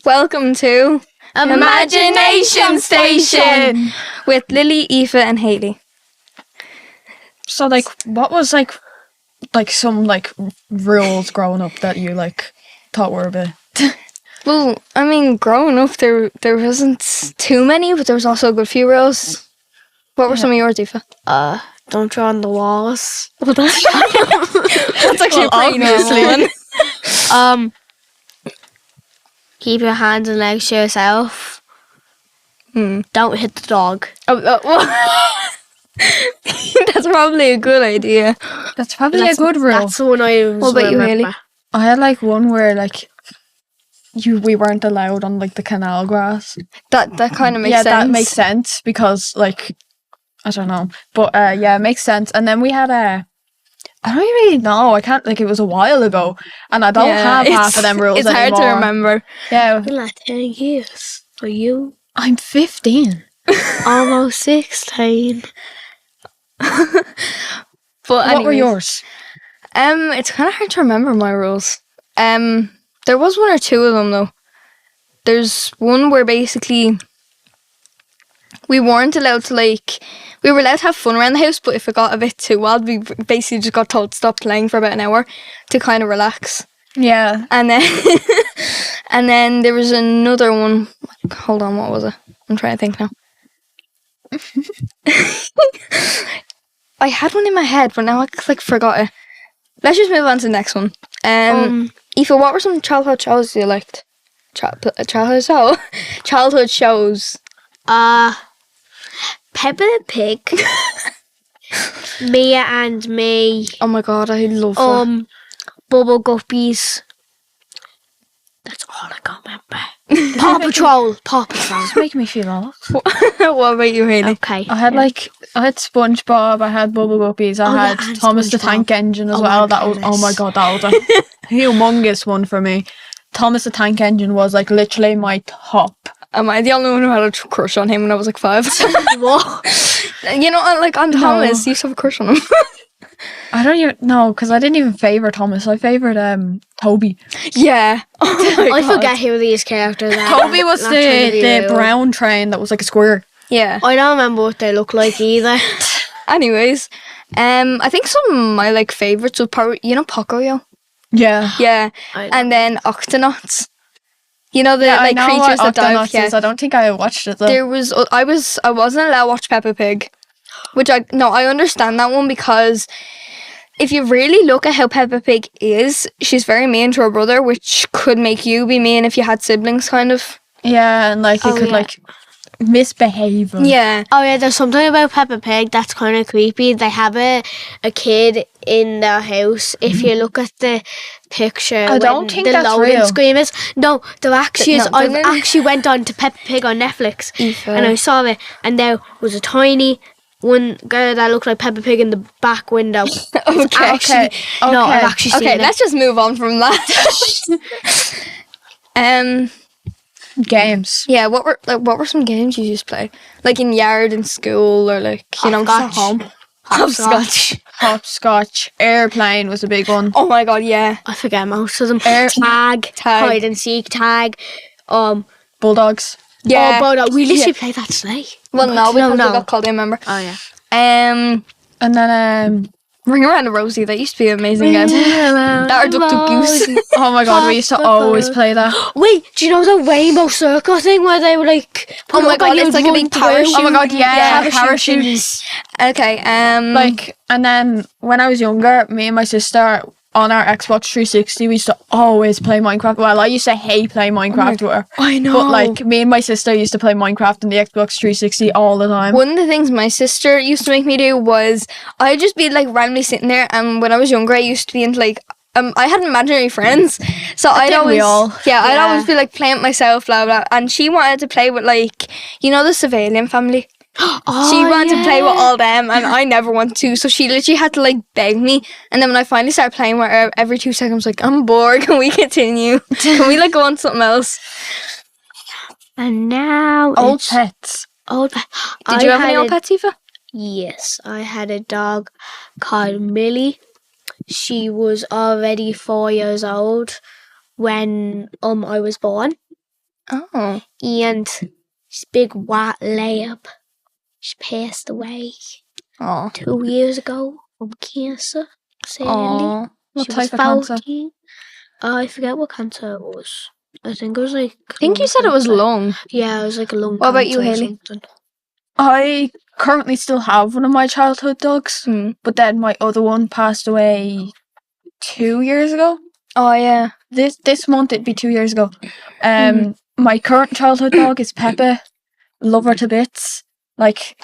Welcome to Imagination Station with Lily, Aoife and Hayley. So, what was some rules growing up that you thought were a bit? Well, I mean, growing up there wasn't too many, but there was also a good few rules. What were some of yours, Aoife? Don't draw on the walls. Well, that's actually a pretty normal one. Keep your hands and legs to yourself. Don't hit the dog. That's probably a good idea. That's probably a good rule. That's the one I was. What about you, remember. Hayley? I had one where we weren't allowed on the canal grass. That kind of makes sense. Yeah, that makes sense because I don't know, but yeah, it makes sense. And then we had I don't really know. I can't it was a while ago, and I don't have half of them rules It's anymore. hard to remember. Yeah, Been like 10 years for you. I'm 15. Almost 16. But What were yours? It's kind of hard to remember my rules. There was one or two of them though. There's one where basically we weren't allowed to we were allowed to have fun around the house, but if it got a bit too wild, we basically just got told to stop playing for about an hour to kind of relax. Yeah. And then and then there was another one. Hold on, what was it? I'm trying to think now. I had one in my head, but now I forgot it. Let's just move on to the next one. Aoife, what were some childhood shows you liked? Childhood shows. Peppa the Pig. Mia and Me. Oh my god, I love that. Bubble Guppies. That's all I can remember. Paw Patrol. Paw Patrol. It's making me feel old. What about you, Hayley? Okay. I had I had SpongeBob, I had Bubble Guppies, I had and Thomas the SpongeBob. Tank Engine as Oh well. my That was goodness. oh my god, that was a humongous one for me. Thomas the Tank Engine was literally my top. Am I the only one who had a crush on him when I was 5? What? You know, on Thomas, you used to have a crush on him. I don't even know because I didn't even favourite Thomas. I favoured Toby. Yeah. Oh my I God. forget who these characters are. Toby was Not trying to be the rude. brown train that was like a square. Yeah. I don't remember what they look like either. Anyways, I think some of my favourites would probably, Pocoyo. Yeah. Yeah. I And then Octonauts. You know the I know creatures what that dive. Octonauts Yeah. is. I don't think I watched it though. There was I wasn't allowed to watch Peppa Pig, which I understand that one because if you really look at how Peppa Pig is, she's very mean to her brother, which could make you be mean if you had siblings, kind of. Yeah, and you could misbehave. Yeah. Oh yeah, there's something about Peppa Pig that's kind of creepy. They have a kid in their house. If you look at the picture, I don't think the that's loading real. screen is. No, there actually is. No, I've they're- actually went on to Peppa Pig on Netflix Aoife. and I saw it, and there was a tiny one girl that looked like Peppa Pig in the back window. Okay. No, I've actually seen Okay, it. let's just move on from that. Games. Yeah. What were some games you used to play? In yard, in school, or just at Hopscotch. home? Hopscotch. Hopscotch. Airplane was a big one. Oh my god, yeah. I forget most of them. Air- Tag, hide and seek, tag. Bulldogs. Yeah. Oh, but we literally played that today. Well, no, because we no. got called in, remember? Oh yeah. And then Ring Around the Rosie, that used to be an amazing game. That or Duck Duck Goose. oh my god, we used to always play that. Wait, do you know the rainbow circle thing where they were Oh my god, it's like a big parachute. Oh my god, yeah, parachutes. Okay, and then when I was younger, me and my sister on our Xbox 360, we used to always play Minecraft. Well, I used to hate playing Minecraft with her. I know. But me and my sister used to play Minecraft on the Xbox 360 all the time. One of the things my sister used to make me do was I'd just be randomly sitting there, and when I was younger I used to be into I had imaginary friends, so I'd didn't we always all? I'd always be playing it myself, blah blah, and she wanted to play with the Civilian family. She wanted to play with all them, and I never wanted to, so she literally had to beg me. And then when I finally started playing with her, every 2 seconds, I'm bored. Can we continue? Can we go on to something else? And now Old it's pets. old. Did you have any old pets, Aoife? Yes, I had a dog called Millie. She was already 4 years old when I was born. Oh. and this big white lab, she passed away Oh. 2 years ago from cancer. Sadly, Oh. What she was type of cancer? 14. I forget what cancer it was. I think it was like. I think you said it was lung. Yeah, it was like a lung. What about you, cancer or Hayley? something. I currently still have one of my childhood dogs, Mm. but then my other one passed away 2 years ago. Oh, yeah. This month it'd be 2 years ago. My current childhood dog is Pepe. Love her to bits. Like,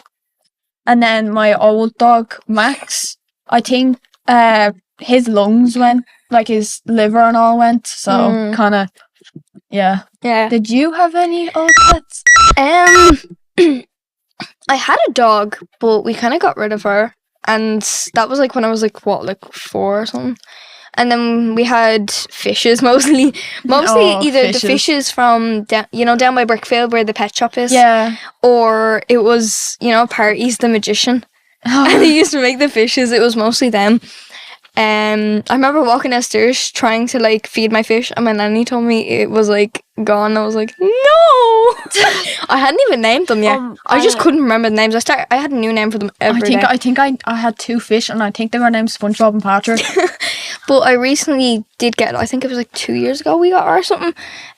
and then my old dog Max. I think his lungs went, like his liver and all went. So kind of, yeah. Yeah. Did you have any old pets? I had a dog, but we kind of got rid of her. And that was like when I was like 4 or something. And then we had fishes mostly. Oh, Either fishes. the fishes from down by Brickfield where the pet shop is. Yeah. Or it was, Parties the Magician. And he used to make the fishes. It was mostly them. I remember walking downstairs trying to like feed my fish, and my nanny told me it was like gone. I was like, no. I hadn't even named them yet. I just couldn't remember the names. I had a new name for them every day. I think I had 2 fish, and I think they were named SpongeBob and Patrick. But I recently did get. I think it was like 2 years ago we got her or something.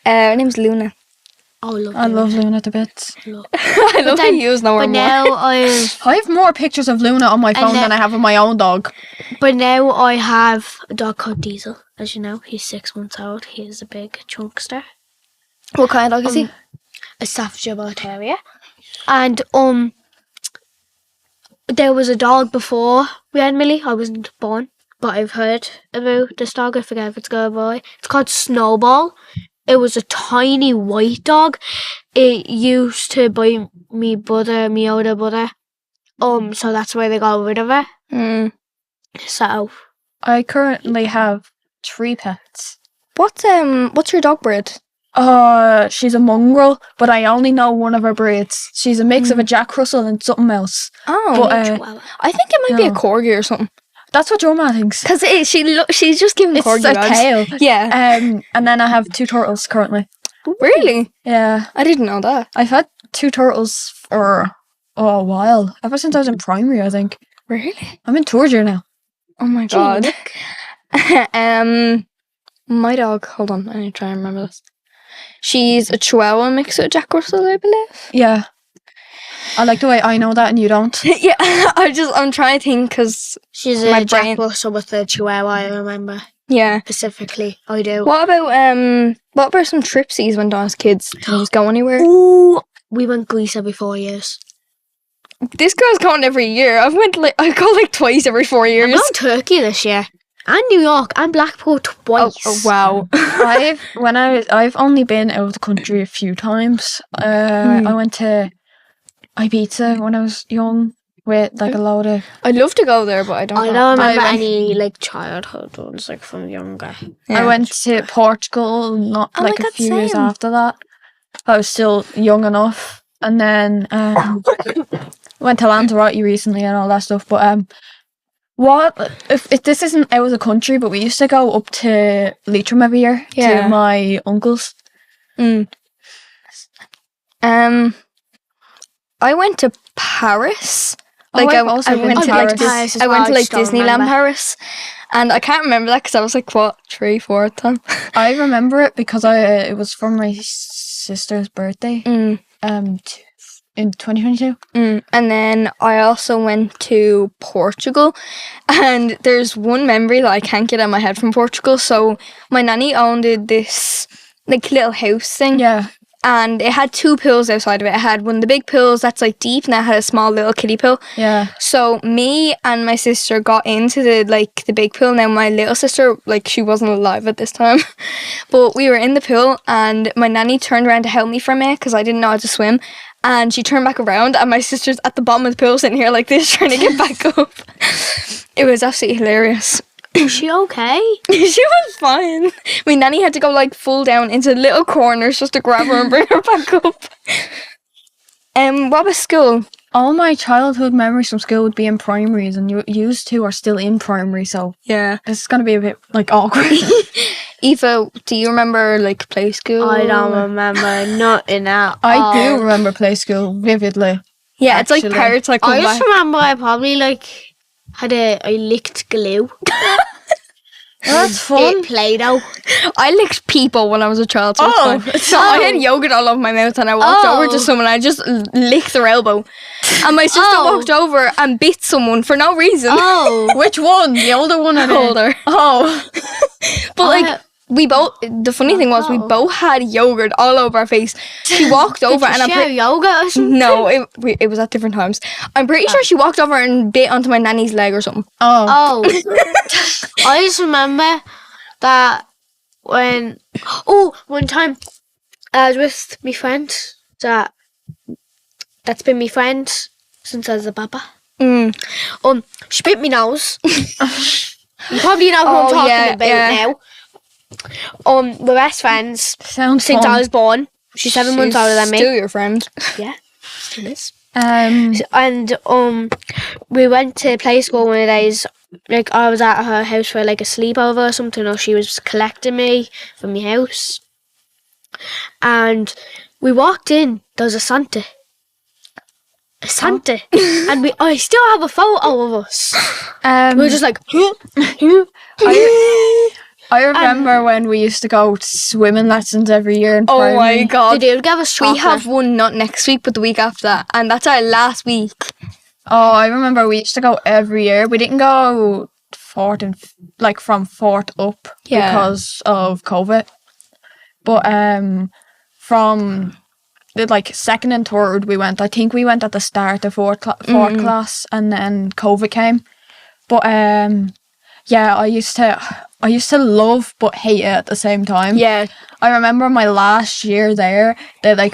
Her name's Luna. Oh, I love Luna to bits. I love that you know her But more. now I have more pictures of Luna on my phone than I have of my own dog. But now I have a dog called Diesel. As you know, he's 6 months old. He is a big chunkster. What kind of dog is he? A Staffordshire Terrier. And there was a dog before we had Millie. I wasn't born, but I've heard about this dog. I forget if it's a girl or boy. It's called Snowball. It was a tiny white dog. It used to bite me older brother. So that's why they got rid of her. So I currently have 3 pets. What's your dog breed? She's a mongrel, but I only know one of her breeds. She's a mix of a Jack Russell and something else. Oh, But I think it might be a no. corgi or something. that's what your man thinks. Because she's just giving It's corgi a vibes. tail. Yeah. And then I have 2 turtles currently. Really? Yeah. I didn't know that. I've had 2 turtles for a while. Ever since I was in primary, I think. Really? I'm in third year now. Oh my god. My dog. Hold on, I need to try and remember this. She's a Chihuahua mixed with Jack Russell, I believe. Yeah. I like the way I know that and you don't. Yeah, I'm trying to think because she's my a Jack brain. Russell with a Chihuahua. I remember Yeah. specifically. I do. What about some tripsies when as kids? Did you just go anywhere? Ooh, we went Greece every 4 years. This girl's going every year. I go like twice every 4 I'm years. going Turkey this year, and New York, and Blackpool twice. Oh wow. I've only been out of the country a few times. I went to Ibiza when I was young with like a load of. I'd love to go there, but I don't. I don't remember I- any like childhood ones like from younger. Yeah. I went to Portugal not Oh my like a God, few years same. after that. I was still young enough, and then went to Lanzarote recently and all that stuff. But what if this isn't out of the country? But we used to go up to Leitrim every year Yeah. to my uncle's. I went to Paris. Oh, Like I've also been went to to like Paris. I went to like I just don't Disneyland remember. Paris, and I can't remember that because I was like 3, 4 at the time. I remember it because it was for my sister's birthday. In 2022. And then I also went to Portugal, and there's one memory that I can't get out of my head from Portugal. So my nanny owned this like little house thing. Yeah. And it had 2 pools outside of it. It had one of the big pools that's like deep, and it had a small little kiddie pool. Yeah. So me and my sister got into the big pool. Now my little sister, like, she wasn't alive at this time, but we were in the pool, and my nanny turned around to help me for a minute because I didn't know how to swim. And she turned back around, and my sister's at the bottom of the pool sitting here like this, trying to get back up. It was absolutely hilarious. Is she okay? She was fine. My nanny had to go like full down into little corners just to grab her and bring her back up. What about school? All my childhood memories from school would be in primaries, and you two are still in primary, so Yeah. this is going to be a bit like awkward. Eva, do you remember like play school? I don't remember nothing at I all. do remember play school vividly. Yeah, it's like actually. parrots like I come just back. remember I probably like I licked glue. That's fun. It Play-Doh. I licked people when I was a child, so Oh, it's fine. So I had yogurt all over my mouth, and I walked over to someone, and I just licked their elbow, and my sister walked over and bit someone for no reason. Oh. Which one? The older one or the Older. Oh. But like we both. The funny thing was we both had yogurt all over our face. She walked over, and Share yoga or something? no, it was at different times. I'm pretty sure she walked over and bit onto my nanny's leg or something. Oh. I just remember that one time I was with my friend that's been my friend since I was a papa. She bit me nose. You probably know who I'm talking about now. We're best friends Sounds since fun. I was born. She's 7 months older than me. Still your friend. Yeah, still is. Um, And we went to play school one of the days. Like I was at her house for like a sleepover or something, or she was collecting me from my house. And we walked in. There was a Santa. And I still have a photo of us. We were just like, I remember when we used to go to swimming lessons every year in Oh primary. my god. They do give us chocolate. We have one not next week, but the week after that, and that's our last week. Oh, I remember we used to go every year. We didn't go from fourth up because of COVID. But from the second and third we went. I think we went at the start of fourth class, and then COVID came. But yeah, I used to love but hate it at the same time. Yeah. I remember my last year there, they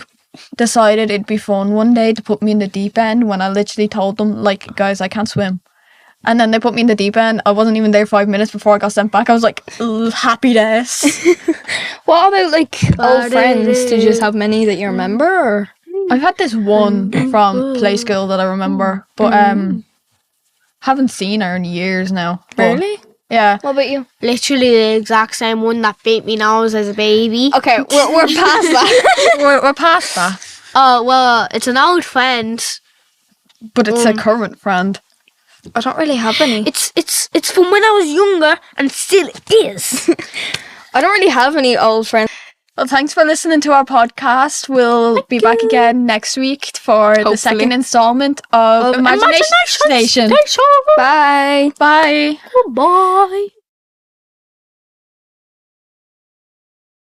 decided it'd be fun one day to put me in the deep end when I literally told them, guys, I can't swim. And then they put me in the deep end. I wasn't even there 5 minutes before I got sent back. I was like, happy days. What about old friends? Did you just have many that you remember? Or? I've had this one from play school that I remember, but haven't seen her in years now. But, Really? yeah. What about you? literally the exact same one that bit me nose as a baby. Okay, we're past that. We're past that. Oh well, it's an old friend. But it's a current friend. I don't really have any. It's from when I was younger and still is. I don't really have any old friends. Well, thanks for listening to our podcast. We'll be back again next week for the second installment of Imagination Station. Bye. Bye. Goodbye.